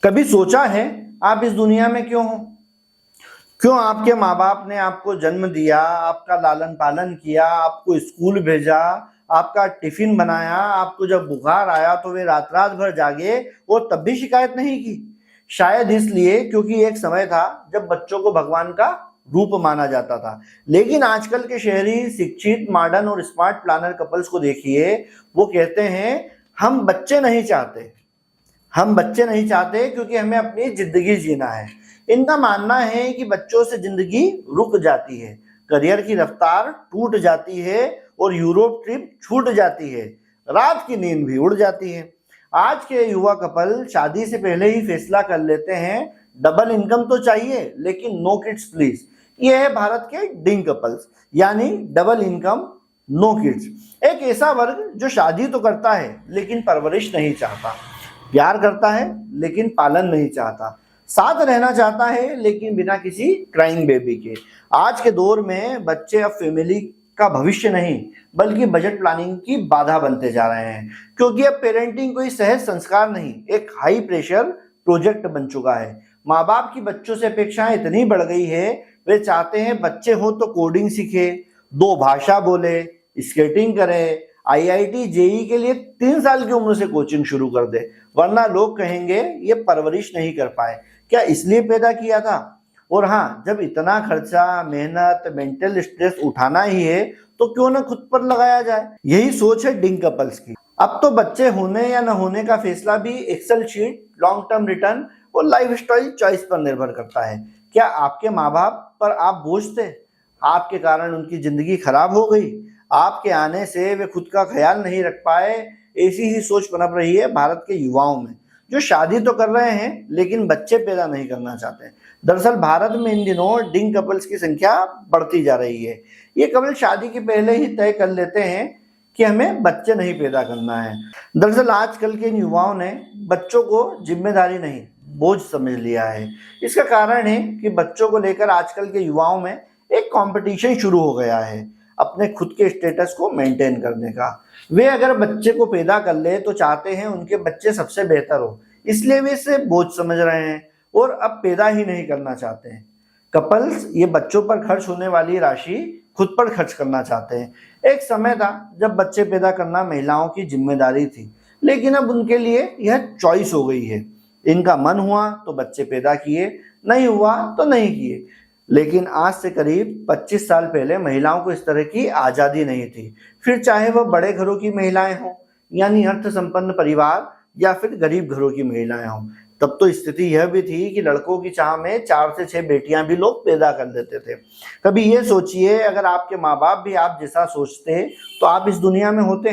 कभी सोचा है आप इस दुनिया में क्यों हो? क्यों आपके माँ बाप ने आपको जन्म दिया, आपका लालन पालन किया, आपको स्कूल भेजा, आपका टिफिन बनाया, आपको जब बुखार आया तो वे रात रात भर जागे और तब भी शिकायत नहीं की? शायद इसलिए क्योंकि एक समय था जब बच्चों को भगवान का रूप माना जाता था। लेकिन आजकल के शहरी शिक्षित मॉडर्न और स्मार्ट प्लानर कपल्स को देखिए, वो कहते हैं हम बच्चे नहीं चाहते, हम बच्चे नहीं चाहते क्योंकि हमें अपनी जिंदगी जीना है। इनका मानना है कि बच्चों से जिंदगी रुक जाती है, करियर की रफ्तार टूट जाती है और यूरोप ट्रिप छूट जाती है, रात की नींद भी उड़ जाती है। आज के युवा कपल शादी से पहले ही फैसला कर लेते हैं डबल इनकम तो चाहिए लेकिन नो किड्स प्लीज। ये है भारत के डिंग कपल्स, यानी डबल इनकम नो किड्स। एक ऐसा वर्ग जो शादी तो करता है लेकिन परवरिश नहीं चाहता, प्यार करता है लेकिन पालन नहीं चाहता, साथ रहना चाहता है लेकिन बिना किसी क्राइंग बेबी के। आज के दौर में बच्चे अब फैमिली का भविष्य नहीं बल्कि बजट प्लानिंग की बाधा बनते जा रहे हैं, क्योंकि अब पेरेंटिंग कोई सहज संस्कार नहीं, एक हाई प्रेशर प्रोजेक्ट बन चुका है। माँ बाप की बच्चों से अपेक्षाएं इतनी बढ़ गई है, वे चाहते हैं बच्चे हो तो कोडिंग सीखे, 2 भाषा बोले, स्केटिंग करे, आईआईटी जेई के लिए 3 साल की उम्र से कोचिंग शुरू कर दे, वरना लोग कहेंगे ये परवरिश नहीं कर पाए, क्या इसलिए पैदा किया था? और हाँ, जब इतना खर्चा, मेहनत, मेंटल स्ट्रेस उठाना ही है तो क्यों ना खुद पर लगाया जाए। यही सोच है डिंग कपल्स की। अब तो बच्चे होने या न होने का फैसला भी Excel sheet, long term return और लाइफस्टाइल चॉइस पर निर्भर करता है। क्या आपके माँ बाप पर आप बोझ थे? आपके कारण उनकी जिंदगी खराब हो गई? आपके आने से वे खुद का ख्याल नहीं रख पाए? ऐसी ही सोच पनप रही है भारत के युवाओं में, जो शादी तो कर रहे हैं लेकिन बच्चे पैदा नहीं करना चाहते। दरअसल भारत में इन दिनों डिंग कपल्स की संख्या बढ़ती जा रही है। ये कपल शादी के पहले ही तय कर लेते हैं कि हमें बच्चे नहीं पैदा करना है। दरअसल आजकल के इन युवाओं ने बच्चों को जिम्मेदारी नहीं, बोझ समझ लिया है। इसका कारण है कि बच्चों को लेकर आजकल के युवाओं में एक कंपटीशन शुरू हो गया है अपने खुद के स्टेटस को मेंटेन करने का। वे अगर बच्चे को पैदा कर ले तो चाहते हैं उनके बच्चे सबसे बेहतर हो, इसलिए वे इसे बोझ समझ रहे हैं और अब पैदा ही नहीं करना चाहते हैं। कपल्स ये बच्चों पर खर्च होने वाली राशि खुद पर खर्च करना चाहते हैं। एक समय था जब बच्चे पैदा करना महिलाओं की जिम्मेदारी थी, लेकिन अब उनके लिए यह चॉइस हो गई है। इनका मन हुआ तो बच्चे पैदा किए, नहीं हुआ तो नहीं किए। लेकिन आज से करीब 25 साल पहले महिलाओं को इस तरह की आज़ादी नहीं थी, फिर चाहे वह बड़े घरों की महिलाएं हों, यानी अर्थ संपन्न परिवार, या फिर गरीब घरों की महिलाएं हों। तब तो स्थिति यह भी थी कि लड़कों की चाह में 4 से 6 बेटियां भी लोग पैदा कर देते थे। कभी ये सोचिए, अगर आपके माँ बाप भी आप जैसा सोचते तो आप इस दुनिया में होते?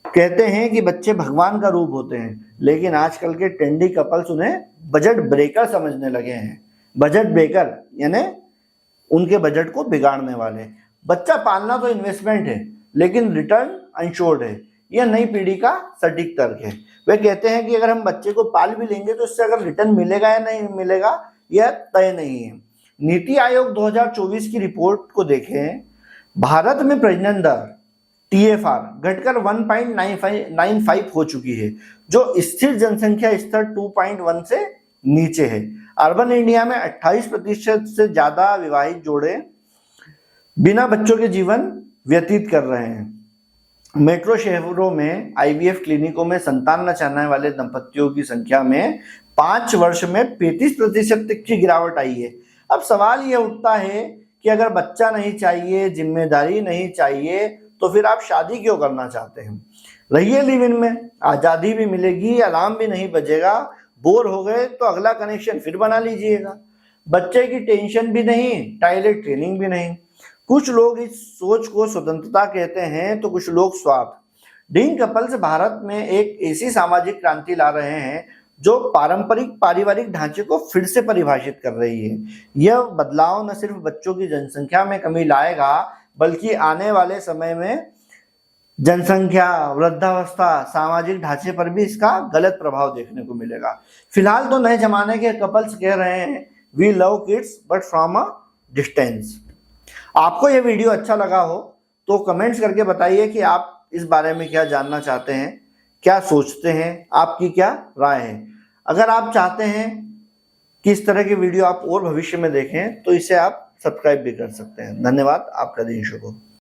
कहते हैं कि बच्चे भगवान का रूप होते हैं, लेकिन आजकल के ट्रेंडी कपल्स उन्हें बजट ब्रेकर समझने लगे हैं। बजट ब्रेकर यानी उनके बजट को बिगाड़ने वाले। बच्चा पालना तो इन्वेस्टमेंट है लेकिन रिटर्न अनश्योर्ड है, यह नई पीढ़ी का सटीक तर्क है। वे कहते हैं कि अगर हम बच्चे को पाल भी लेंगे तो इससे अगर रिटर्न मिलेगा या नहीं मिलेगा यह तय नहीं है। नीति आयोग 2024 की रिपोर्ट को देखें, भारत में प्रजनन दर TFR घटकर 1.95 हो चुकी है, जो स्थिर जनसंख्या स्तर 2.1 से नीचे है। अर्बन इंडिया में 28% से ज्यादा विवाहित जोड़े बिना बच्चों के जीवन व्यतीत कर रहे हैं। मेट्रो शहरों में IVF क्लिनिकों में संतान न चाहने वाले दंपतियों की संख्या में 5 वर्ष में 35% तक की गिरावट आई है। अब सवाल यह उठता है कि अगर बच्चा नहीं चाहिए, जिम्मेदारी नहीं चाहिए, तो फिर आप शादी क्यों करना चाहते हैं? रहिए लिव इन में, आज़ादी भी मिलेगी, अलार्म भी नहीं बजेगा, बोर हो गए तो अगला कनेक्शन फिर बना लीजिएगा। बच्चे की टेंशन भी नहीं, टॉयलेट ट्रेनिंग भी नहीं। कुछ लोग इस सोच को स्वतंत्रता कहते हैं तो कुछ लोग स्वार्थ। डिंग कपल्स भारत में एक ऐसी सामाजिक क्रांति ला रहे हैं जो पारंपरिक पारिवारिक ढांचे को फिर से परिभाषित कर रही है। यह बदलाव न सिर्फ बच्चों की जनसंख्या में कमी लाएगा बल्कि आने वाले समय में जनसंख्या, वृद्धावस्था, सामाजिक ढांचे पर भी इसका गलत प्रभाव देखने को मिलेगा। फिलहाल तो नए जमाने के कपल्स कह रहे हैं we love kids but from a distance. आपको यह वीडियो अच्छा लगा हो तो कमेंट्स करके बताइए कि आप इस बारे में क्या जानना चाहते हैं, क्या सोचते हैं, आपकी क्या राय है। अगर आप चाहते हैं कि इस तरह की वीडियो आप और भविष्य में देखें तो इसे आप सब्सक्राइब भी कर सकते हैं। धन्यवाद। आपका दिन शुभ हो।